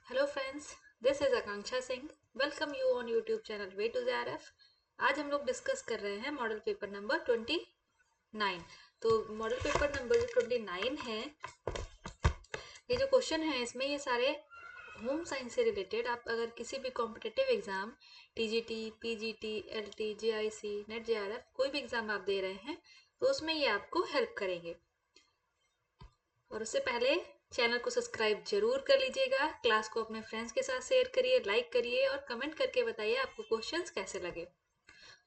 Hello friends, this is Akanksha Singh. Welcome you on YouTube channel way to JRF. आज हम लोग discuss कर रहे हैं मॉडल पेपर नंबर 29। तो मॉडल पेपर नंबर जो 29 है, ये जो क्वेश्चन है इसमें ये सारे होम साइंस से रिलेटेड। आप अगर किसी भी competitive exam, TGT, PGT, LT, JIC, net, JRF, कोई भी एग्जाम आप दे रहे हैं तो उसमें ये आपको हेल्प करेंगे। और उससे पहले चैनल को सब्सक्राइब जरूर कर लीजिएगा, क्लास को अपने फ्रेंड्स के साथ शेयर करिए, लाइक करिए और कमेंट करके बताइए आपको क्वेश्चंस कैसे लगे।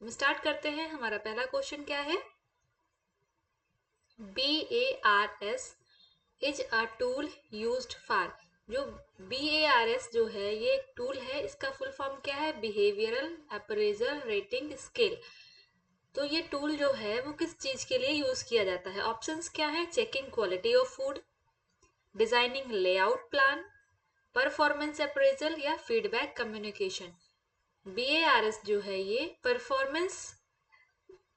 हम स्टार्ट करते हैं। हमारा पहला क्वेश्चन क्या है? BARS is a tool used for. जो BARS जो है ये एक टूल है, इसका फुल फॉर्म क्या है? Behavioural appraisal rating scale. तो ये टूल जो है वो किस चीज के लिए यूज किया जाता है? ऑप्शंस क्या है? Checking quality of food, designing layout plan, performance appraisal या फीडबैक कम्युनिकेशन। BARS जो है ये परफॉर्मेंस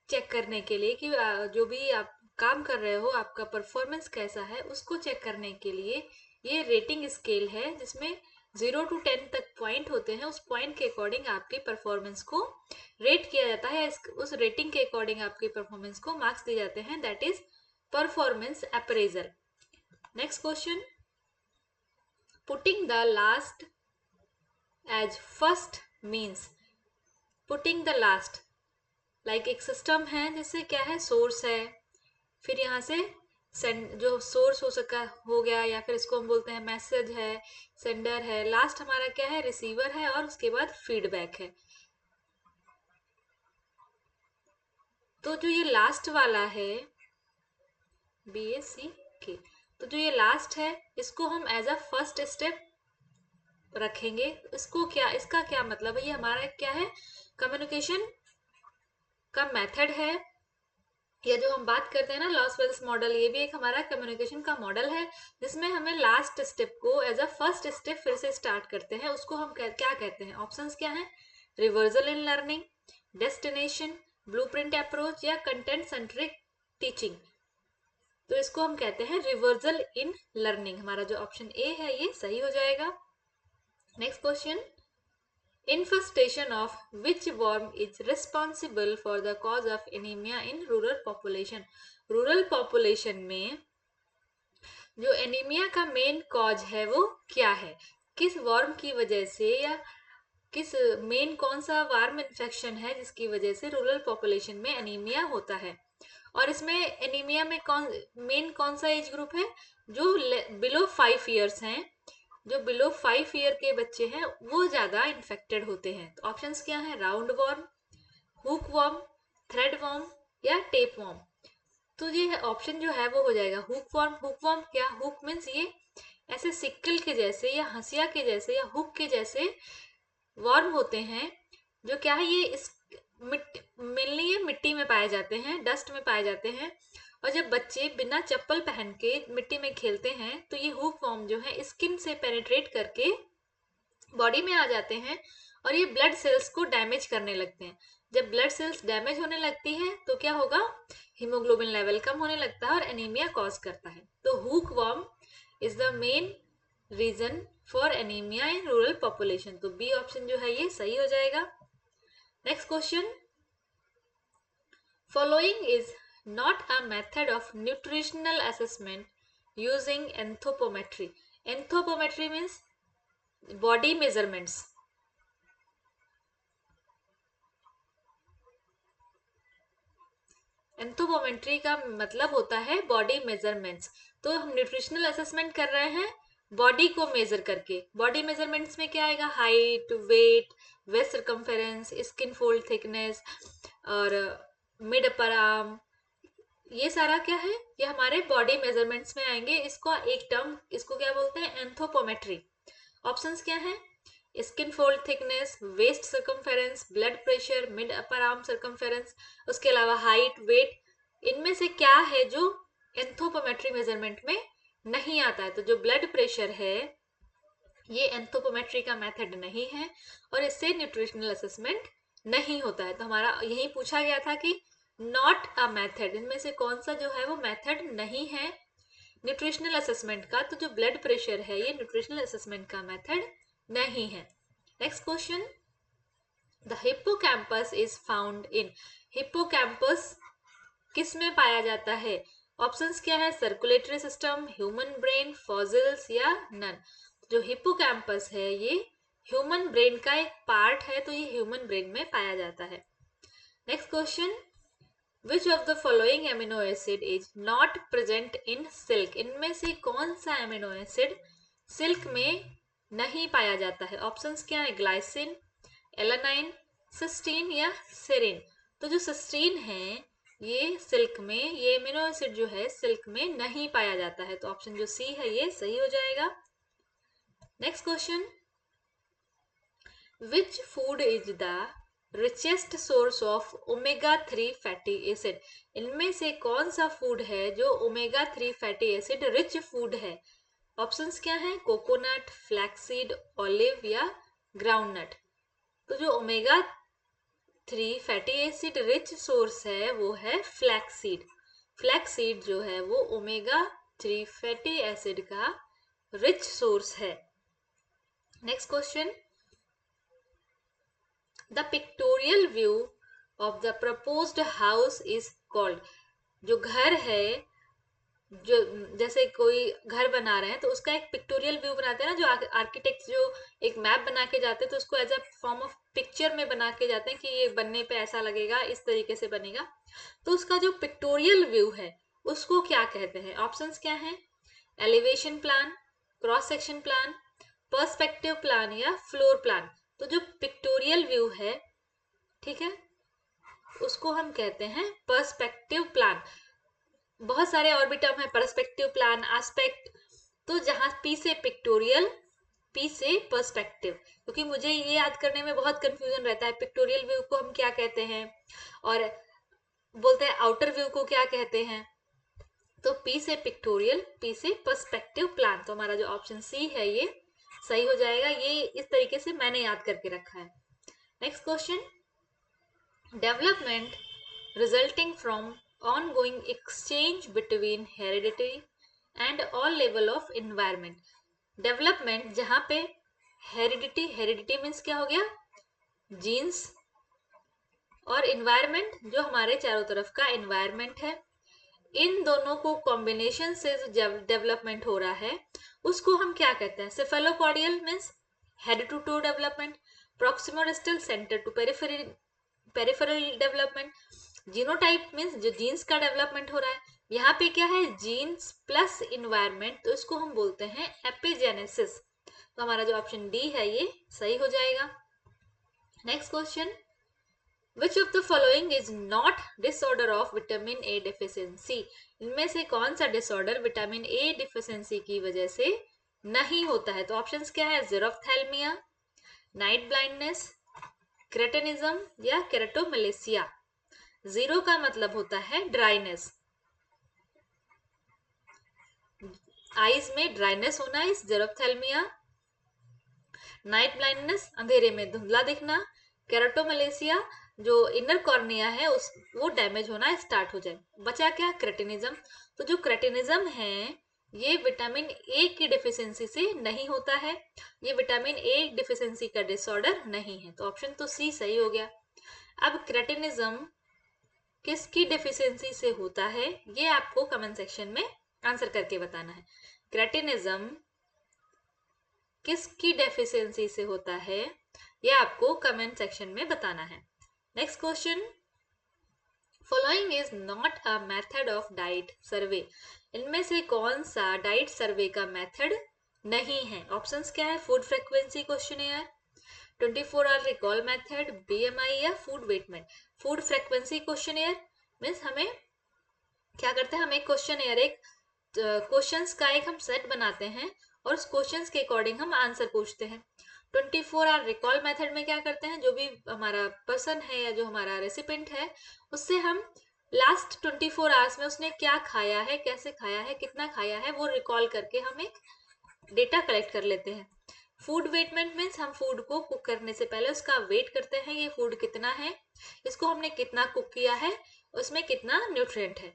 चेक करने के लिए कि जो भी आप काम कर रहे हो आपका परफॉर्मेंस कैसा है उसको चेक करने के लिए ये रेटिंग स्केल है, जिसमें 0 to 10 तक पॉइंट होते हैं। उस पॉइंट के अकॉर्डिंग आपकी परफॉर्मेंस को रेट किया जाता है। उस रेटिंग के अकॉर्डिंग आपकी परफॉर्मेंस को मार्क्स दिए जाते हैं, that is performance appraisal. Next question, putting the last as first means. Putting the last like एक सिस्टम है, जैसे क्या है? सोर्स है, फिर यहाँ से सेंड जो सोर्स हो सका हो गया, या फिर इसको हम बोलते हैं मैसेज है, सेंडर है, लास्ट हमारा क्या है? रिसीवर है, और उसके बाद फीडबैक है। तो जो ये लास्ट वाला है BAC के, तो जो ये लास्ट है इसको हम एज अ फर्स्ट स्टेप रखेंगे। इसको क्या, इसका क्या मतलब है? ये हमारा क्या है? कम्युनिकेशन का मेथड है। या जो हम बात करते हैं ना लॉस वेल्स मॉडल, ये भी एक हमारा कम्युनिकेशन का मॉडल है, जिसमें हमें लास्ट स्टेप को एज अ फर्स्ट स्टेप फिर से स्टार्ट करते हैं। उसको हम क्या कहते हैं? ऑप्शंस क्या है? Reversal in learning, destination, blueprint approach या कंटेंट सेंट्रिक टीचिंग। तो इसको हम कहते हैं रिवर्सल इन लर्निंग। हमारा जो ऑप्शन ए है ये सही हो जाएगा। Next question, infestation of which worm is responsible for the cause of anemia in rural population। Rural population में जो एनीमिया का मेन कॉज है वो क्या है? किस वर्म की वजह से, या किस मेन कौन सा वार्म इन्फेक्शन है जिसकी वजह से रूरल पॉपुलेशन में एनीमिया होता है? और इसमें एनीमिया में कौन सा एज ग्रुप है? जो बिलो 5 ईयर्स हैं, जो बिलो 5 ईयर के बच्चे हैं वो ज्यादा इन्फेक्टेड होते हैं। तो ऑप्शंस क्या है? Round worm, hook worm, thread worm या टेप वॉर्म। तो ये ऑप्शन जो है वो हो जाएगा हुक वॉर्म। हुक वॉर्म क्या? हुक मीन्स ये ऐसे सिक्कल के जैसे या हंसिया के जैसे या हुक के जैसे वॉर्म होते हैं, जो क्या है? ये इस मिलनी है मिट्टी में पाए जाते हैं, डस्ट में पाए जाते हैं। और जब बच्चे बिना चप्पल पहन के मिट्टी में खेलते हैं तो ये हुक वॉर्म जो है स्किन से पेनिट्रेट करके बॉडी में आ जाते हैं, और ये ब्लड सेल्स को डैमेज करने लगते हैं। जब ब्लड सेल्स डैमेज होने लगती है तो क्या होगा? हीमोग्लोबिन लेवल कम होने लगता है और एनीमिया कॉज करता है। तो hook worm is the main reason for anaemia in rural population. तो बी ऑप्शन जो है ये सही हो जाएगा। Next question, following is not a method of nutritional assessment using anthropometry. Anthropometry means body measurements. Anthropometry का मतलब होता है बॉडी मेजरमेंट्स। तो हम न्यूट्रिशनल असेसमेंट कर रहे हैं बॉडी को मेजर करके। बॉडी मेजरमेंट्स में क्या आएगा? Height, weight, waist circumference, skin fold thickness और मिड अपर आर्म। ये सारा क्या है? ये हमारे बॉडी मेजरमेंट्स में आएंगे। इसको एक टर्म, इसको क्या बोलते हैं? एंथ्रोपोमेट्री। ऑप्शंस क्या है? Skin fold thickness, waist circumference, blood pressure, mid upper arm circumference, उसके अलावा हाइट, वेट। इनमें से क्या है जो एंथ्रोपोमेट्री मेजरमेंट में नहीं आता है? तो जो ब्लड प्रेशर है ये एंथ्रोपोमेट्री का मेथड नहीं है, और इससे न्यूट्रिशनल असेसमेंट नहीं होता है। तो हमारा यही पूछा गया था कि नॉट अ मेथड, इनमें से कौन सा जो है वो मेथड नहीं है न्यूट्रिशनल असेसमेंट का, तो जो ब्लड प्रेशर है ये न्यूट्रिशनल असेसमेंट का मेथड नहीं है। Next question, the hippocampus is found in, hippocampus किस में पाया जाता है? ऑप्शंस क्या है? Circulatory system, human brain, fossils या नन। जो हिप्पोकैम्पस है ये ह्यूमन ब्रेन का एक पार्ट है, तो ये ह्यूमन ब्रेन में पाया जाता है। Next question, which of the following amino acid is not present in silk, इनमें से कौन सा एमिनो एसिड सिल्क में नहीं पाया जाता है? ऑप्शंस क्या है? ग्लाइसिन, एलानाइन, सिस्टीन या सेरिन। तो जो सिस्टीन है ये सिल्क में, ये एमिनो एसिड जो है सिल्क में नहीं पाया जाता है, तो ऑप्शन जो सी है ये सही हो जाएगा। Next question, which food is the richest source of omega 3 fatty acid, इनमें से कौन सा फूड है जो omega 3 fatty acid rich food है? ऑप्शंस क्या है? कोकोनट, फ्लैक्सीड, ऑलिव या ग्राउंडनट। तो जो omega 3 fatty acid rich source है वो है फ्लैक्सीड। फ्लैक्सीड जो है वो ओमेगा 3 फैटी एसिड का रिच सोर्स है। Next question, the pictorial view of the proposed house is called, जो घर है, जो जैसे कोई घर बना रहे हैं तो उसका एक पिक्टोरियल व्यू बनाते हैं ना, जो आर्किटेक्ट जो एक मैप बना के जाते हैं तो उसको as a form of picture में बना के जाते हैं कि ये बनने पे ऐसा लगेगा, इस तरीके से बनेगा। तो उसका जो पिक्टोरियल व्यू है उसको क्या कहते हैं? ऑप्शंस क्या हैं? Elevation plan, cross section plan, perspective plan या फ्लोर प्लान। तो जो पिक्टोरियल व्यू है, ठीक है, उसको हम कहते हैं पर्सपेक्टिव प्लान। बहुत सारे और भी टर्म है, पर्सपेक्टिव प्लान, एस्पेक्ट। तो जहां पी से पिक्टोरियल, पी से पर्सपेक्टिव, क्योंकि मुझे ये याद करने में बहुत कंफ्यूजन रहता है, पिक्टोरियल व्यू को हम क्या कहते हैं और बोलते हैं आउटर व्यू को क्या कहते हैं। तो पी से पिक्टोरियल, पी से पर्सपेक्टिव प्लान, तो हमारा जो ऑप्शन सी है ये सही हो जाएगा। ये इस तरीके से मैंने याद करके रखा है। Next question, development resulting from ongoing exchange between heredity and all level of environment। Development जहां पे हेरिडिटी, हेरिडिटी मीन्स क्या हो गया? जीन्स, और इन्वायरमेंट जो हमारे चारों तरफ का इन्वायरमेंट है, इन दोनों को कॉम्बिनेशन से जो डेवलपमेंट हो रहा है उसको हम क्या कहते हैं? Cephalopodial means head to toe development, proximodistal centre to peripheral development, genotype means जो जीन्स का डेवलपमेंट हो रहा है। यहाँ पे क्या है? जीन्स प्लस इन्वायरमेंट, तो इसको हम बोलते हैं एपिजेनेसिस। तो हमारा जो ऑप्शन डी है ये सही हो जाएगा। Next question, which of the following is not disorder of vitamin A deficiency, इनमें से कौन सा डिसऑर्डर विटामिन ए डिफिशियंसी की वजह से नहीं होता है? तो ऑप्शंस क्या है? ज़ेरोफ्थैल्मिया, नाइट ब्लाइंडनेस, क्रेटिनिज्म या केराटोमेलेसिया। जीरो का मतलब होता है ड्राइनेस, आईज में ड्राइनेस होना इस ज़ेरोफ्थैल्मिया, नाइट ब्लाइंडनेस अंधेरे में धुंधला दिखना, केराटोमेलेसिया जो इनर कॉर्निया है उस वो डैमेज होना स्टार्ट हो जाए। बचा क्या? क्रेटिनिज्म। तो जो क्रेटिनिज्म है ये विटामिन ए की डिफिशियंसी से नहीं होता है, ये विटामिन ए डिफिशियंसी का डिसऑर्डर नहीं है, तो ऑप्शन तो सी सही हो गया। अब क्रेटिनिज्म किसकी डेफिशिएंसी से होता है ये आपको कमेंट सेक्शन में आंसर करके बताना है। क्रेटिनिज्म किसकी डेफिशिएंसी से होता है ये आपको कमेंट सेक्शन में बताना है। Next question, following is not a method of diet survey, इनमें से कौन सा डाइट सर्वे का मेथड नहीं है? ऑप्शंस क्या है? Food frequency questionnaire, 24 hour recall method, BMI या food weighment. Food frequency questionnaire means हमें क्या करते हैं, हम एक क्वेश्चनेयर, एक क्वेश्चंस का एक हम सेट बनाते हैं और उस क्वेश्चंस के अकॉर्डिंग हम आंसर पूछते हैं। 24 आवर रिकॉल मेथड में क्या करते हैं, जो भी हमारा पर्सन है या जो हमारा रेसिपेंट है उससे हम लास्ट 24 आवर्स में उसने क्या खाया है, कैसे खाया है, कितना खाया है, वो रिकॉल करके हम एक डेटा कलेक्ट कर लेते हैं। फूड वेटमेंट मीन्स हम फूड को कुक करने से पहले उसका वेट करते हैं, ये फूड कितना है, इसको हमने कितना कुक किया है, उसमें कितना न्यूट्रिएंट है।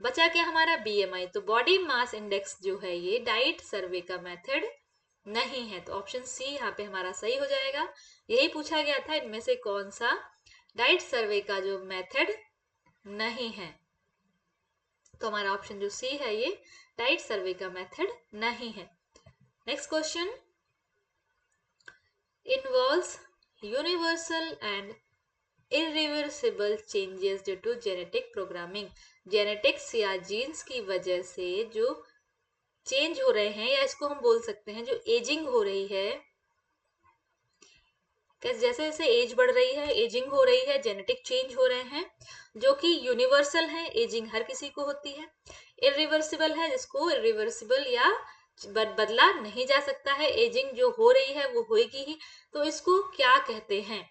बचा क्या हमारा बीएमआई। तो बॉडी मास इंडेक्स जो है ये डाइट सर्वे का मेथड नहीं है, तो ऑप्शन सी यहाँ पे हमारा सही हो जाएगा। यही पूछा गया था इनमें से कौन सा डाइट सर्वे का जो मेथड नहीं है, तो हमारा ऑप्शन जो सी है ये डाइट सर्वे का मेथड नहीं है। Next question, involves universal and irreversible changes due to genetic programming. Genetics या जीन्स की वजह से जो चेंज हो रहे हैं, या इसको हम बोल सकते हैं जो एजिंग हो रही है, जैसे जैसे एज बढ़ रही है, एजिंग हो रही है, जेनेटिक चेंज हो रहे हैं जो कि यूनिवर्सल है, एजिंग हर किसी को होती है। इरिवर्सिबल है, जिसको इरिवर्सिबल या बदला नहीं जा सकता है, एजिंग जो हो रही है वो होएगी ही। तो इसको क्या कहते हैं?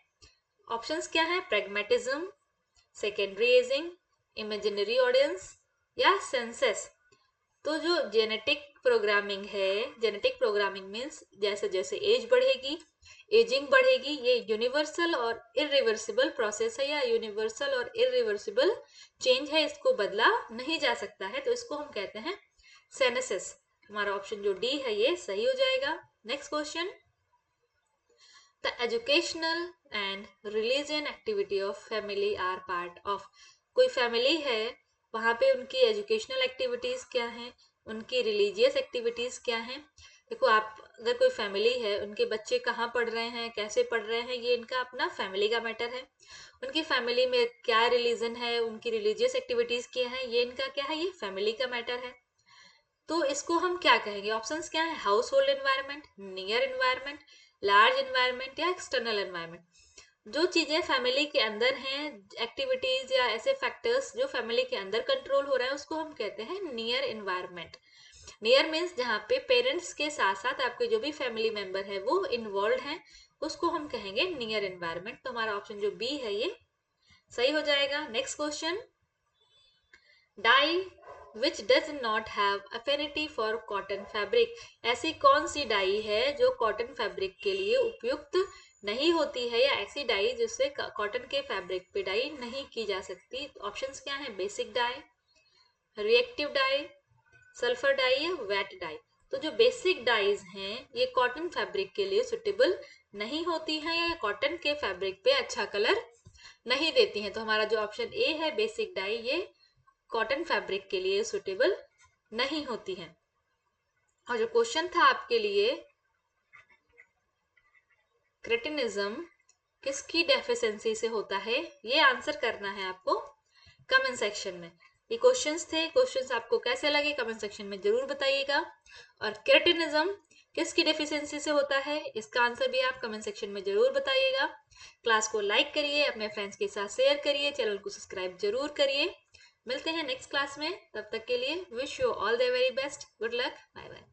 ऑप्शंस क्या है? Pragmatism, secondary ageing, imaginary audience या सेंसस। तो जो जेनेटिक प्रोग्रामिंग है, जेनेटिक प्रोग्रामिंग मीन्स जैसे जैसे एज बढ़ेगी, एजिंग बढ़ेगी, ये यूनिवर्सल और इरिवर्सिबल प्रोसेस है, या यूनिवर्सल और इरिवर्सिबल चेंज है, इसको बदला नहीं जा सकता है, तो इसको हम कहते हैं सेनेसिस। हमारा ऑप्शन जो डी है ये सही हो जाएगा। Next question, the educational and religion activity of family are part of. कोई फैमिली है, वहां पे उनकी एजुकेशनल एक्टिविटीज क्या है, उनकी रिलीजियस एक्टिविटीज क्या है। देखो, आप अगर कोई फैमिली है, उनके बच्चे कहाँ पढ़ रहे हैं, कैसे पढ़ रहे हैं, ये इनका अपना फैमिली का मैटर है। उनकी फैमिली में क्या रिलीजन है, उनकी रिलीजियस एक्टिविटीज क्या है, ये इनका क्या है, ये फैमिली का मैटर है। तो इसको हम क्या कहेंगे? ऑप्शंस क्या है? House hold environment, near environment, large environment या एक्सटर्नल एनवायरमेंट। जो चीजें फैमिली के अंदर हैं, एक्टिविटीज या ऐसे फैक्टर्स जो फैमिली के अंदर कंट्रोल हो रहा है, उसको हम कहते हैं नियर एनवायरमेंट। नियर मीन्स जहाँ पे पेरेंट्स के साथ साथ आपके जो भी फैमिली मेंबर है वो इन्वॉल्व हैं, उसको हम कहेंगे नियर एनवायरमेंट। तो हमारा ऑप्शन जो बी है ये सही हो जाएगा। Next question, dye which does not have affinity for cotton fabric. ऐसी कौन सी डाई है जो कॉटन फैब्रिक के लिए उपयुक्त नहीं होती है, या ऐसी डाई जिससे कॉटन के फैब्रिक पे डाई नहीं की जा सकती। ऑप्शंस क्या है? Basic dye, reactive dye, sulphur dye या वेट डाई। तो जो बेसिक डाइज हैं ये कॉटन फैब्रिक के लिए सुटेबल नहीं होती हैं, या कॉटन के फैब्रिक पे अच्छा कलर नहीं देती हैं। तो हमारा जो ऑप्शन ए है बेसिक डाई, ये कॉटन फैब्रिक के लिए सुटेबल नहीं होती हैं। और जो क्वेश्चन था आपके लिए, क्रेटिनिज्म किसकी डेफिशिएंसी से होता है, ये आंसर करना है आपको कमेंट सेक्शन में। ये क्वेश्चंस थे, क्वेश्चंस आपको कैसे लगे कमेंट सेक्शन में जरूर बताइएगा। और क्रेटिनिज्म किसकी डेफिशिएंसी से होता है, इसका आंसर भी आप कमेंट सेक्शन में जरूर बताइएगा। क्लास को लाइक करिए, अपने फ्रेंड्स के साथ शेयर करिए, चैनल को सब्सक्राइब जरूर करिए। मिलते हैं नेक्स्ट क्लास में, तब तक के लिए wish you all the very best, good luck, bye bye.